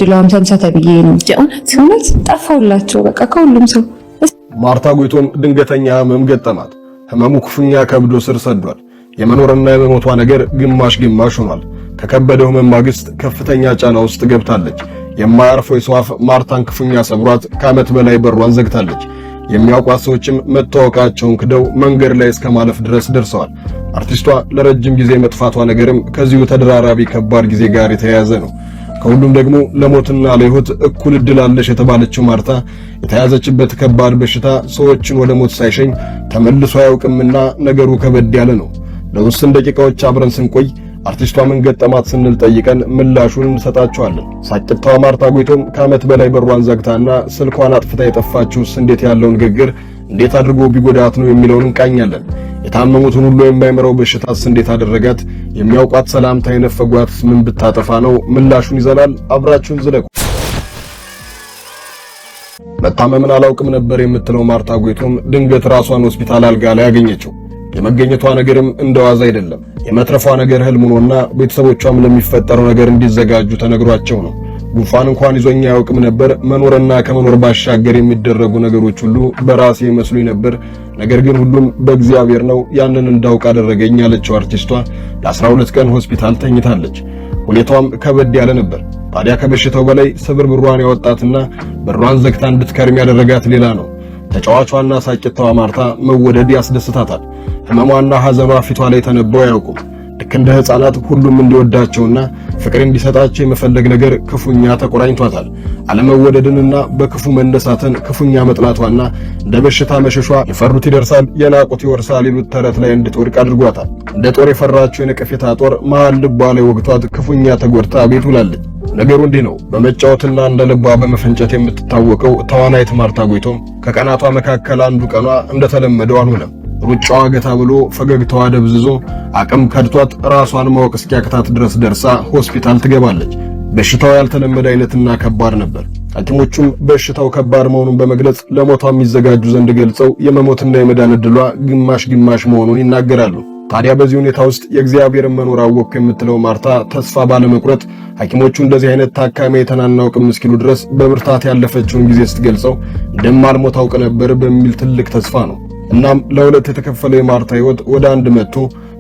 ድላም ተንሳተ ብዬ ነው እውነት ጠፋውላቸው በቃ ከሁሉም ሰው። ማርታ ጎይቶም ድንገተኛ ህመም ገጠማት። ህመሙ ክፉኛ ከብዶ ስር ሰዷል። የመኖርና የመሞቷ ነገር ግማሽ ግማሽ ሆኗል። ከከበደው ህመም ማግስት ከፍተኛ ጫና ውስጥ ገብታለች። የማያርፈው የሰው አፍ ማርታን ክፉኛ ሰብሯት ከዓመት በላይ በሯን ዘግታለች። የሚያውቋት ሰዎችም መታወቃቸውን ክደው መንገድ ላይ እስከ ማለፍ ድረስ ደርሰዋል። አርቲስቷ ለረጅም ጊዜ መጥፋቷ ነገርም ከዚሁ ተደራራቢ ከባድ ጊዜ ጋር የተያያዘ ነው። ከሁሉም ደግሞ ለሞትና ለሕይወት እኩል እድል አለሽ የተባለችው ማርታ የተያዘችበት ከባድ በሽታ ሰዎችን ወደ ሞት ሳይሸኝ ተመልሶ አያውቅምና ነገሩ ከበድ ያለ ነው። ለውስን ደቂቃዎች አብረን ስንቆይ አርቲስቷ ምን ገጠማት ስንል ጠይቀን ምላሹን እንሰጣቸዋለን። ሳቂታዋ ማርታ ጎይቶም ከዓመት በላይ በሯን ዘግታና ስልኳን አጥፍታ የጠፋችውስ እንዴት ያለው ንግግር እንዴት አድርጎ ቢጎዳት ነው የሚለውን እንቃኛለን። የታመሙትን ሁሉ የማይመረው በሽታስ እንዴት አደረጋት? የሚያውቋት ሰላምታ የነፈጓትስ ምን ብታጠፋ ነው? ምላሹን ይዘናል። አብራችሁን ዝለቁ። መታመምን አላውቅም ነበር የምትለው ማርታ ጎይቶም ድንገት ራሷን ሆስፒታል አልጋ ላይ ያገኘችው። የመገኘቷ ነገርም እንደዋዛ አይደለም። የመትረፏ ነገር ህልም ሆኖና ቤተሰቦቿም ለሚፈጠረው ነገር እንዲዘጋጁ ተነግሯቸው ነው። ጉንፋን እንኳን ይዞኛ ያውቅም ነበር። መኖርና ከመኖር ባሻገር የሚደረጉ ነገሮች ሁሉ በራሴ መስሎኝ ነበር። ነገር ግን ሁሉም በእግዚአብሔር ነው። ያንን እንዳውቅ አደረገኝ ያለችው አርቲስቷ ለ12 ቀን ሆስፒታል ተኝታለች። ሁኔታዋም ከበድ ያለ ነበር። ታዲያ ከበሽታው በላይ ስብርብሯን ያወጣትና በሯን ዘግታ እንድትከርም ያደረጋት ሌላ ነው። ተጫዋቿና ሳቂታዋ ማርታ መወደድ ያስደስታታል። ህመሟና ሐዘኗ ፊቷ ላይ ተነበው አያውቁም። ልክ እንደ ሕፃናት ሁሉም እንዲወዳቸውና ፍቅር እንዲሰጣቸው የመፈለግ ነገር ክፉኛ ተቆራኝቷታል። አለመወደድንና በክፉ መነሳትን ክፉኛ መጥላቷና እንደ በሽታ መሸሿ የፈሩት ይደርሳል የናቁት ይወርሳል ይሉት ተረት ላይ እንድትወድቅ አድርጓታል። እንደ ጦር የፈራችው የነቀፌታ ጦር መሃል ልቧ ላይ ወግቷት ክፉኛ ተጎድታ ቤት ውላለች። ነገሩ እንዲህ ነው። በመጫወትና እንደ ልቧ በመፈንጨት የምትታወቀው ተዋናይት ማርታ ጎይቶም ከቀናቷ መካከል አንዱ ቀኗ እንደተለመደው አልሆነም። ሩጫዋ ገታ ብሎ ፈገግታዋ ደብዝዞ አቅም ከድቷት ራሷን ማወቅ እስኪያቅታት ድረስ ደርሳ ሆስፒታል ትገባለች። በሽታው ያልተለመደ አይነትና ከባድ ነበር። ሐኪሞቹም በሽታው ከባድ መሆኑን በመግለጽ ለሞቷ የሚዘጋጁ ዘንድ ገልጸው የመሞትና የመዳን ዕድሏ ግማሽ ግማሽ መሆኑን ይናገራሉ። ታዲያ በዚህ ሁኔታ ውስጥ የእግዚአብሔርን መኖር አወቅኩ የምትለው ማርታ ተስፋ ባለመቁረጥ ሐኪሞቹ እንደዚህ አይነት ታካሚ የተናናውቅም እስኪሉ ድረስ በብርታት ያለፈችውን ጊዜ ስትገልጸው እንደማልሞት አውቅ ነበር በሚል ትልቅ ተስፋ ነው። እናም ለሁለት የተከፈለ የማርታ ሕይወት ወደ አንድ መጥቶ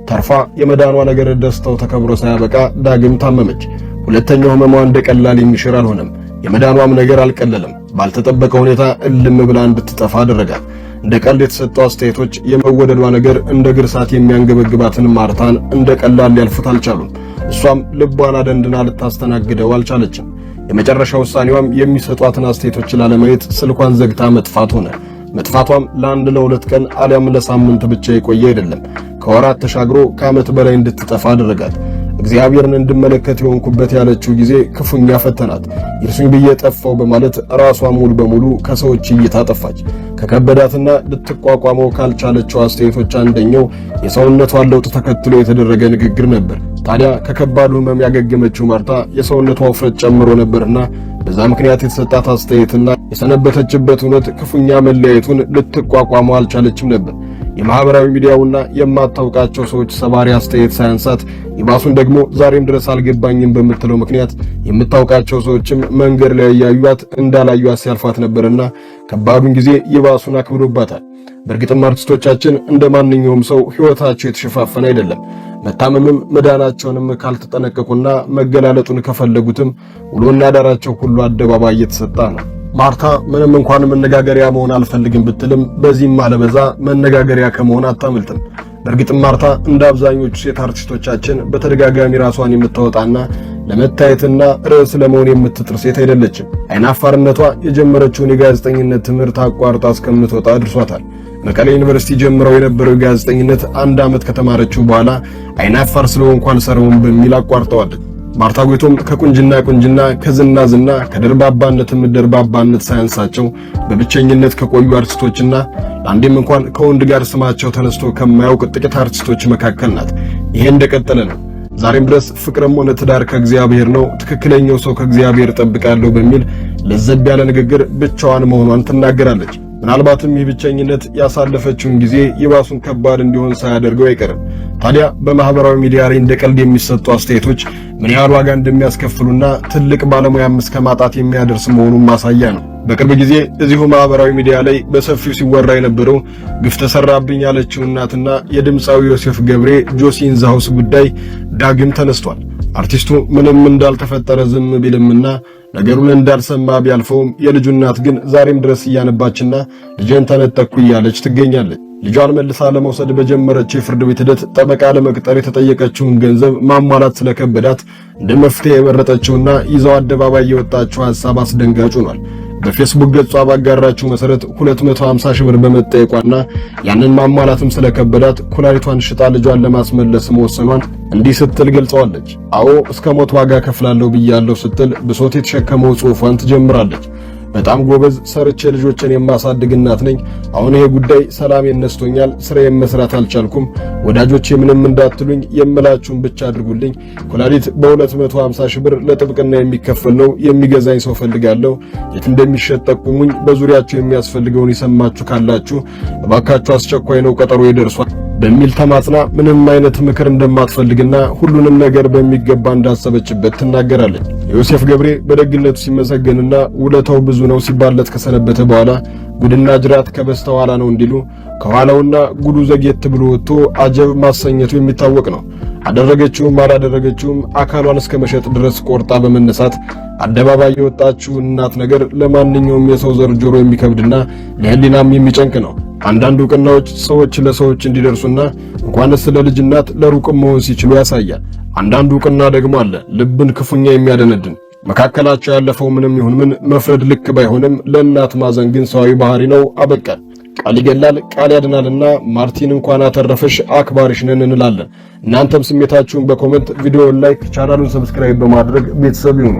ተርፋ የመዳኗ ነገር ደስታው ተከብሮ ሳያበቃ ዳግም ታመመች። ሁለተኛው ህመሟ እንደቀላል የሚሽር አልሆነም። የመዳኗም ነገር አልቀለለም። ባልተጠበቀ ሁኔታ እልም ብላ እንድትጠፋ አደረጋት። እንደ ቀልድ የተሰጠው አስተያየቶች የመወደዷ ነገር እንደ ግርሳት የሚያንገበግባትን ማርታን እንደ ቀላል ሊያልፉት አልቻሉም። እሷም ልቧን አደንድና ልታስተናግደው አልቻለችም። የመጨረሻ ውሳኔዋም የሚሰጧትን አስተያየቶች ላለማየት ስልኳን ዘግታ መጥፋት ሆነ። መጥፋቷም ለአንድ ለሁለት ቀን አሊያም ለሳምንት ብቻ የቆየ አይደለም። ከወራት ተሻግሮ ከዓመት በላይ እንድትጠፋ አደረጋት። እግዚአብሔርን እንድመለከት የሆንኩበት ያለችው ጊዜ ክፉኛ ፈተናት። ይርሱኝ ብዬ ጠፋው በማለት ራሷን ሙሉ በሙሉ ከሰዎች እይታ ጠፋች። ከከበዳትና ልትቋቋመው ካልቻለችው አስተያየቶች አንደኛው የሰውነቷን ለውጥ ተከትሎ የተደረገ ንግግር ነበር። ታዲያ ከከባዱ ህመም ያገገመችው ማርታ የሰውነቷ ውፍረት ጨምሮ ነበርና በዛ ምክንያት የተሰጣት አስተያየትና የሰነበተችበት እውነት ክፉኛ መለያየቱን ልትቋቋመው አልቻለችም ነበር። የማህበራዊ ሚዲያውና የማታውቃቸው ሰዎች ሰባሪ አስተያየት ሳያንሳት ይባሱን ደግሞ ዛሬም ድረስ አልገባኝም በምትለው ምክንያት የምታውቃቸው ሰዎችም መንገድ ላይ ያዩት እንዳላዩት ሲያልፋት ነበርና ከባዱን ጊዜ ይባሱን አክብዶባታል። በእርግጥም አርቲስቶቻችን እንደ ማንኛውም ሰው ህይወታቸው የተሸፋፈነ አይደለም። መታመምም መዳናቸውንም ካልተጠነቀቁና መገላለጡን ከፈለጉትም ውሎና ዳራቸው ሁሉ አደባባይ እየተሰጣ ነው። ማርታ ምንም እንኳን መነጋገሪያ መሆን አልፈልግም ብትልም በዚህም አለበዛ መነጋገሪያ ከመሆን አታመልጥም። በእርግጥም ማርታ እንደ አብዛኞቹ ሴት አርቲስቶቻችን በተደጋጋሚ ራሷን የምታወጣና ለመታየትና ርዕስ ለመሆን የምትጥር ሴት አይደለችም። አይናፋርነቷ የጀመረችውን የጋዜጠኝነት ትምህርት አቋርጣ እስከምትወጣ አድርሷታል። መቀሌ ዩኒቨርሲቲ ጀምረው የነበረው ጋዜጠኝነት አንድ ዓመት ከተማረችው በኋላ አይናፋር ስለሆንኩ አልሰራውም በሚል አቋርጠዋለች። ማርታ ጎይቶም ከቁንጅና ከዝና ከደርባባነትም ደርባባነት ሳያንሳቸው በብቸኝነት ከቆዩ አርቲስቶችና ለአንዴም እንኳን ከወንድ ጋር ስማቸው ተነስቶ ከማያውቅ ጥቂት አርቲስቶች መካከል ናት። ይሄ እንደቀጠለ ነው። ዛሬም ድረስ ፍቅርም ሆነ ትዳር ከእግዚአብሔር ነው፣ ትክክለኛው ሰው ከእግዚአብሔር ጠብቃለሁ በሚል ለዘብ ያለ ንግግር ብቻዋን መሆኗን ትናገራለች። ምናልባትም የብቸኝነት ያሳለፈችውን ጊዜ ይባሱን ከባድ እንዲሆን ሳያደርገው አይቀርም። ታዲያ በማህበራዊ ሚዲያ ላይ እንደ ቀልድ የሚሰጡ አስተያየቶች ምን ያህል ዋጋ እንደሚያስከፍሉና ትልቅ ባለሙያም እስከ ማጣት የሚያደርስ መሆኑን ማሳያ ነው። በቅርብ ጊዜ እዚሁ ማህበራዊ ሚዲያ ላይ በሰፊው ሲወራ የነበረው ግፍ ተሰራብኝ ያለችው እናትና የድምፃዊ ዮሴፍ ገብሬ ጆሲ ኢን ዘ ሃውስ ጉዳይ ዳግም ተነስቷል። አርቲስቱ ምንም እንዳልተፈጠረ ዝም ቢልምና ነገሩን እንዳልሰማ ቢያልፈውም የልጁ እናት ግን ዛሬም ድረስ እያነባችና ልጄን ተነጠቅኩ እያለች ትገኛለች። ልጇን መልሳ ለመውሰድ በጀመረችው የፍርድ ቤት ሂደት ጠበቃ ለመቅጠር የተጠየቀችውን ገንዘብ ማሟላት ስለከበዳት እንደ መፍትሄ የመረጠችውና ይዘው አደባባይ የወጣችው ሐሳብ አስደንጋጭ ሆኗል። በፌስቡክ ገጿ ባጋራችው መሰረት 250 ሺህ ብር በመጠየቋና ያንን ማሟላትም ስለከበዳት ኩላሊቷን ሽጣ ልጇን ለማስመለስ መወሰኗን እንዲህ ስትል ገልጸዋለች። አዎ እስከ ሞት ዋጋ ከፍላለሁ ብያለሁ ስትል ብሶት የተሸከመው ጽሑፏን ትጀምራለች። በጣም ጎበዝ ሰርቼ ልጆችን የማሳድግ እናት ነኝ። አሁን ይሄ ጉዳይ ሰላሜን ነስቶኛል። ስራዬን መስራት አልቻልኩም። ወዳጆቼ ምንም እንዳትሉኝ የምላችሁን ብቻ አድርጉልኝ። ኩላሊት በ250 ሺህ ብር ለጥብቅና የሚከፈል ነው። የሚገዛኝ ሰው ፈልጋለሁ። የት እንደሚሸጥ ጠቁሙኝ። በዙሪያችሁ የሚያስፈልገውን ይሰማችሁ ካላችሁ እባካችሁ አስቸኳይ ነው፣ ቀጠሮ ይደርሷል በሚል ተማጽና ምንም አይነት ምክር እንደማትፈልግና ሁሉንም ነገር በሚገባ እንዳሰበችበት ትናገራለች። ዮሴፍ ገብሬ በደግነቱ ሲመሰገንና ውለታው ብዙ ነው ሲባለት ከሰነበተ በኋላ ጉድና ጅራት ከበስተኋላ ነው እንዲሉ ከኋላውና ጉዱ ዘግየት ብሎ ወጥቶ አጀብ ማሰኘቱ የሚታወቅ ነው። አደረገችውም አላደረገችውም አካሏን እስከ መሸጥ ድረስ ቆርጣ በመነሳት አደባባይ የወጣችው እናት ነገር ለማንኛውም የሰው ዘር ጆሮ የሚከብድና ለህሊናም የሚጨንቅ ነው። አንዳንድ ዕውቅናዎች ሰዎች ለሰዎች እንዲደርሱና እንኳንስ ለልጅ እናት ለሩቅም መሆን ሲችሉ ያሳያል። አንዳንድ ዕውቅና ደግሞ አለ ልብን ክፉኛ የሚያደነድን። መካከላቸው ያለፈው ምንም ይሁን ምን መፍረድ ልክ ባይሆንም ለእናት ማዘን ግን ሰዋዊ ባህሪ ነው። አበቃ። ቃል ይገላል ቃል ያድናልና ማርቲን እንኳን አተረፈሽ አክባሪሽ ነን እንላለን። እናንተም ስሜታችሁን በኮሜንት ቪዲዮውን ላይክ ቻናሉን ሰብስክራይብ በማድረግ ቤተሰብ ይሁኑ።